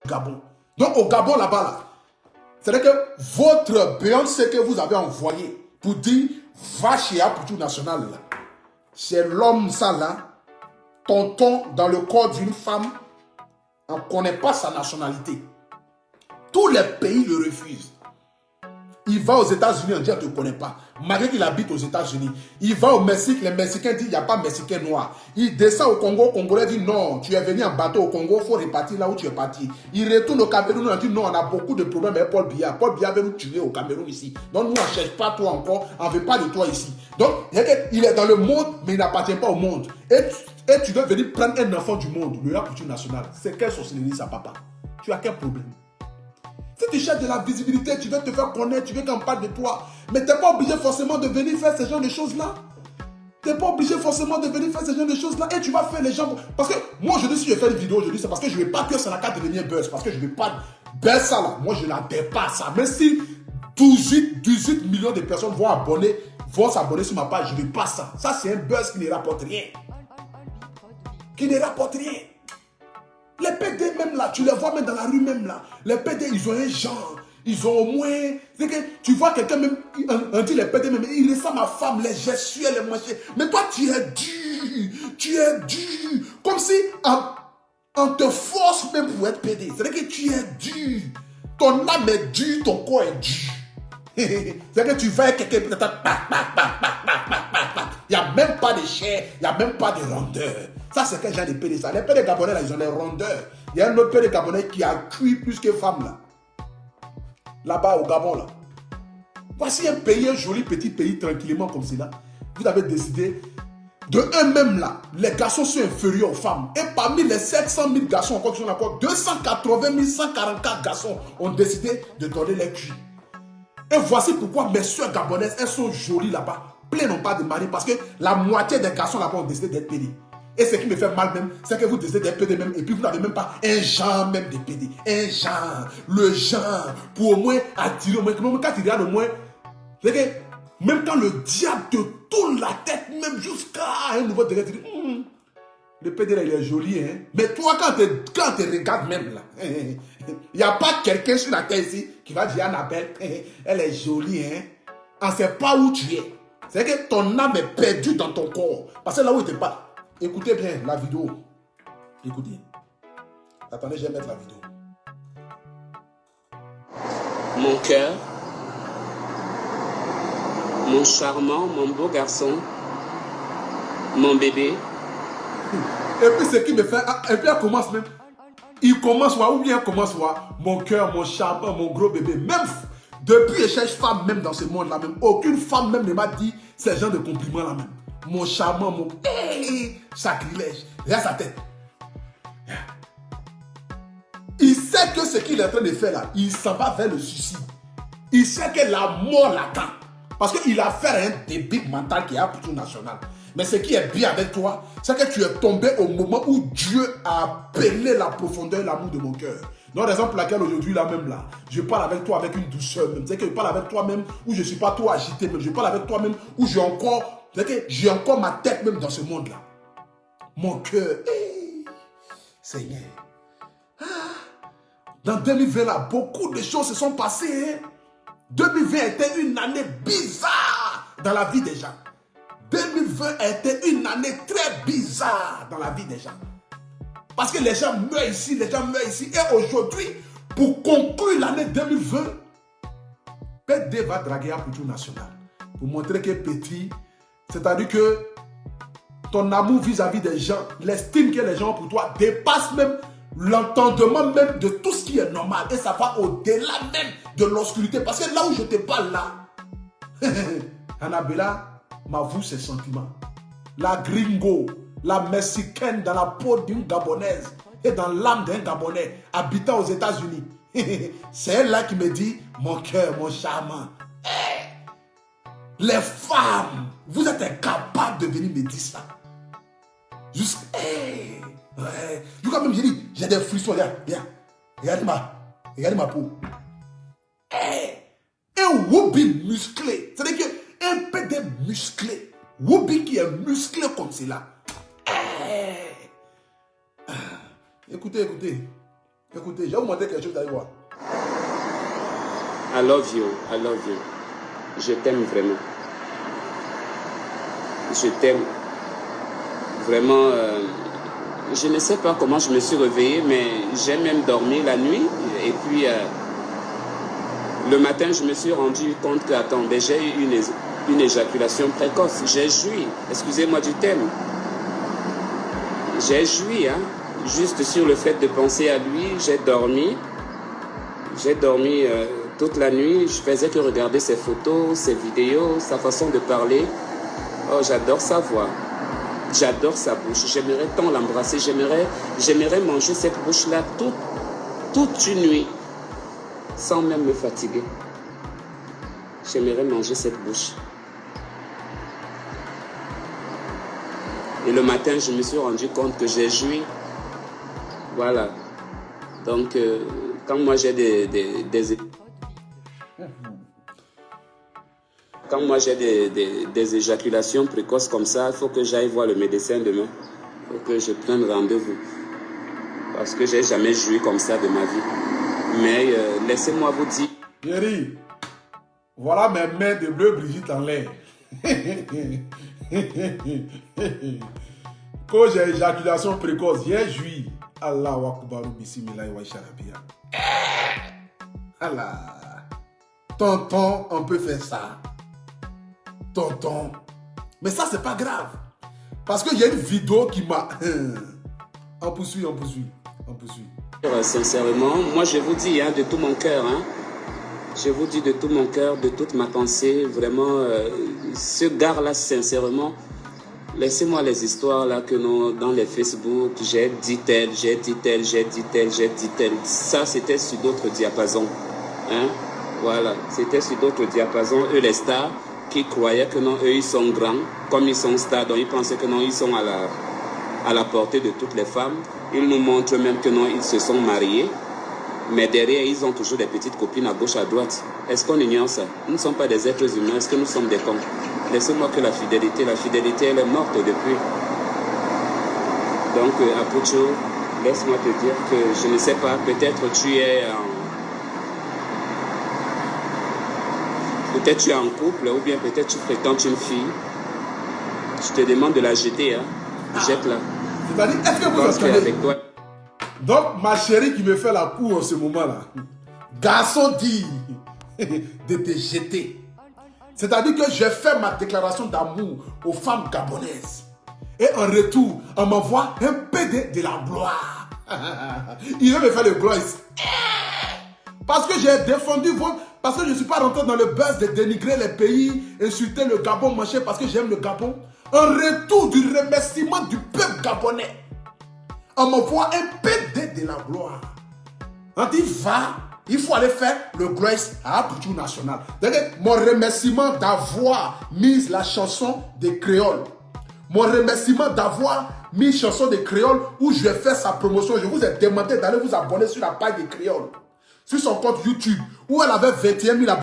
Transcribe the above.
Gabon. Donc au Gabon là-bas, là, c'est-à-dire que votre Beyoncé que vous avez envoyé pour dire va chez Apoutou National, là, c'est l'homme ça là, tonton dans le corps d'une femme, on ne connaît pas sa nationalité. Tous les pays le refusent. Il va aux États-Unis, on dit on ne te connaît pas. Malgré qu'il habite aux États-Unis. Il va au Mexique, les Mexicains disent il n'y a pas Mexicain noir. Il descend au Congo, Congolais dit non, tu es venu en bateau au Congo, il faut repartir là où tu es parti. Il retourne au Cameroun, on dit non, on a beaucoup de problèmes avec Paul Biya. Paul Biya veut nous tuer au Cameroun ici. Donc nous, on ne cherche pas toi encore, on ne veut pas de toi ici. Donc, il est dans le monde, mais il n'appartient pas au monde. Et tu dois venir prendre un enfant du monde, le Apoutou National. C'est quelle sorcellerie ça, papa? Tu as quel problème? Si tu cherches de la visibilité, tu veux te faire connaître, tu veux qu'on parle de toi. Mais tu n'es pas obligé forcément de venir faire ce genre de choses-là. Tu n'es pas obligé forcément de venir faire ce genre de choses-là. Et tu vas faire les gens... Parce que moi, je dis si je fais une vidéo, je dis c'est parce que je ne veux pas que ça n'a qu'à devenir buzz. Parce que je ne veux pas buzz ça là. Moi, je n'adhère pas à ça. Même si 18 millions de personnes vont s'abonner sur ma page, je ne veux pas ça. Ça, c'est un buzz qui ne rapporte rien. Qui ne rapporte rien. Les PD même là, tu les vois même dans la rue même là. Les PD, ils ont un genre. Ils ont au moins... C'est que tu vois quelqu'un même, on dit les PD même, il ressemble à ma femme, les gestuels, les manches. Mais toi, tu es dur. Tu es dur. Comme si on te force même pour être PD. C'est-à-dire que tu es dur. Ton âme est dure, ton corps est dur. C'est-à-dire que tu vas avec quelqu'un, il n'y a même pas de chair, il n'y a même pas de rondeur. Ça, c'est quel genre de PD ça? Les PD gabonais, là, ils ont les rondeurs. Il y a un autre PD gabonais qui a cuit plus que femme, là. Là-bas, au Gabon, là. Voici un pays, un joli petit pays, tranquillement comme cela. Vous avez décidé, de eux-mêmes, là, les garçons sont inférieurs aux femmes. Et parmi les 700 000 garçons encore qui sont encore, 280 144 garçons ont décidé de donner les cuits. Et voici pourquoi mes soeurs gabonaises, elles sont jolies là-bas. Plein n'ont pas de mari parce que la moitié des garçons là-bas ont décidé d'être pédés. Et ce qui me fait mal même, c'est que vous décidez d'être pédé même et puis vous n'avez même pas un genre même de pédé. Un genre, le genre, pour au moins attirer, au moins, quand tu regardes au moins, c'est que même quand le diable te tourne la tête, même jusqu'à un nouveau degré, tu dis, le pédé là il est joli, hein. Mais toi quand tu regardes même là, il n'y a pas quelqu'un sur la terre ici qui va dire Annabelle, elle est jolie, hein. On ne sait pas où tu es. C'est que ton âme est perdue dans ton corps. Parce que là où tu n'es pas. Écoutez bien la vidéo. Écoutez. Attendez, je vais mettre la vidéo. Mon cœur, mon charmant, mon beau garçon, mon bébé. Et puis ce qui me fait... Et puis elle commence même. Il commence, ou bien elle commence, mon cœur, mon charmant, mon gros bébé. Même depuis je cherche femme même dans ce monde-là même. Aucune femme même ne m'a dit ces genres de compliments-là même. Mon charmant, mon... sacrilège. Regarde sa tête. Il sait que ce qu'il est en train de faire là, il s'en va vers le suicide. Il sait que la mort l'attend. Parce qu'il a fait un débit mental qui est Apoutou National. Mais ce qui est bien avec toi, c'est que tu es tombé au moment où Dieu a appelé la profondeur et l'amour de mon cœur. Donc, raison pour laquelle aujourd'hui, là même, là, je parle avec toi avec une douceur même. C'est que je parle avec toi même où je ne suis pas trop agité même. Je parle avec toi même où j'ai encore ma tête même dans ce monde-là. Mon cœur, Seigneur. Dans 2020, là, beaucoup de choses se sont passées. 2020 était une année bizarre dans la vie des gens. 2020 était une année très bizarre dans la vie des gens. Parce que les gens meurent ici, les gens meurent ici. Et aujourd'hui, pour conclure l'année 2020, PD va draguer Apoutou National. Pour montrer que petit, c'est-à-dire que ton amour vis-à-vis des gens, l'estime que les gens ont pour toi, dépasse même l'entendement même de tout ce qui est normal. Et ça va au-delà même de l'obscurité. Parce que là où je te parle là, Annabella m'avoue ses sentiments. La gringo, la mexicaine dans la peau d'une gabonaise et dans l'âme d'un gabonais habitant aux États-Unis. C'est elle là qui me dit, mon cœur, mon charmant. Les femmes, vous êtes incapables de venir me dire ça. Juste, ouais. Du coup, même j'ai dit, j'ai des frissons, regarde ma peau. Un whoopi musclé, c'est-à-dire qu'un PD musclé, whoopi qui est musclé comme cela. Écoutez. Écoutez, je vais vous montrer quelque chose, vous allez voir. I love you. I love you. Je t'aime vraiment. Je t'aime. Vraiment, je ne sais pas comment je me suis réveillé, mais j'ai même dormi la nuit. Et puis, le matin, je me suis rendu compte que, attendez, j'ai eu une éjaculation précoce. J'ai joui. Excusez-moi du thème. J'ai joui, hein. Juste sur le fait de penser à lui, j'ai dormi. J'ai dormi toute la nuit. Je faisais que regarder ses photos, ses vidéos, sa façon de parler. Oh, j'adore sa voix. J'adore sa bouche. J'aimerais tant l'embrasser. J'aimerais manger cette bouche-là toute une nuit, sans même me fatiguer. J'aimerais manger cette bouche. Et le matin, je me suis rendu compte que j'ai joui. Voilà. Donc, quand moi j'ai quand moi j'ai des éjaculations précoces comme ça, il faut que j'aille voir le médecin demain. Il faut que je prenne rendez-vous. Parce que j'ai jamais joui comme ça de ma vie. Mais laissez-moi vous dire. Thierry, voilà mes mains de bleu Brigitte en l'air. Quand j'ai éjaculation précoce, j'ai joui. Allah wa kubaru bismillah wa sharabia. Allah. Tonton, on peut faire ça. Tonton. Mais ça, c'est pas grave. Parce qu'il y a une vidéo qui m'a... On poursuit. Sincèrement, moi je vous dis hein, de tout mon cœur, hein, je vous dis de tout mon cœur, de toute ma pensée, vraiment, ce gars-là, sincèrement, laissez-moi les histoires là que nous, dans les Facebook, j'ai dit tel, ça c'était sur d'autres diapasons, hein, voilà, c'était sur d'autres diapasons, eux les stars, qui croyaient que non, eux ils sont grands, comme ils sont stars, donc ils pensaient que non, ils sont à la portée de toutes les femmes. Ils nous montrent même que non, ils se sont mariés, mais derrière, ils ont toujours des petites copines à gauche, à droite. Est-ce qu'on ignore ça? Nous ne sommes pas des êtres humains, est-ce que nous sommes des cons? Laissez-moi que la fidélité, elle est morte depuis. Donc, Apucho, laisse-moi te dire que je ne sais pas, peut-être tu es en couple, ou bien peut-être tu fréquentes une fille. Je te demande de la jeter, hein. Jette-la. C'est-à-dire, est-ce que vous entendez? Avec toi. Donc, ma chérie qui me fait la cour en ce moment-là, garçon dit de te jeter. C'est-à-dire que je fais ma déclaration d'amour aux femmes gabonaises. Et en retour, on m'envoie un peu de la gloire. Il veut me faire le gloire. Parce que j'ai défendu votre... Parce que je ne suis pas rentré dans le buzz de dénigrer les pays, insulter le Gabon, machin, parce que j'aime le Gabon. En retour du remerciement du peuple gabonais, on m'envoie un peu de la gloire. On dit, il faut aller faire le gloire à Apuchu National. Mon remerciement d'avoir mis la chanson des créoles. Mon remerciement d'avoir mis chanson des créoles où je vais faire sa promotion. Je vous ai demandé d'aller vous abonner sur la page des créoles. Sur son compte YouTube où elle avait 21 000 abonnés.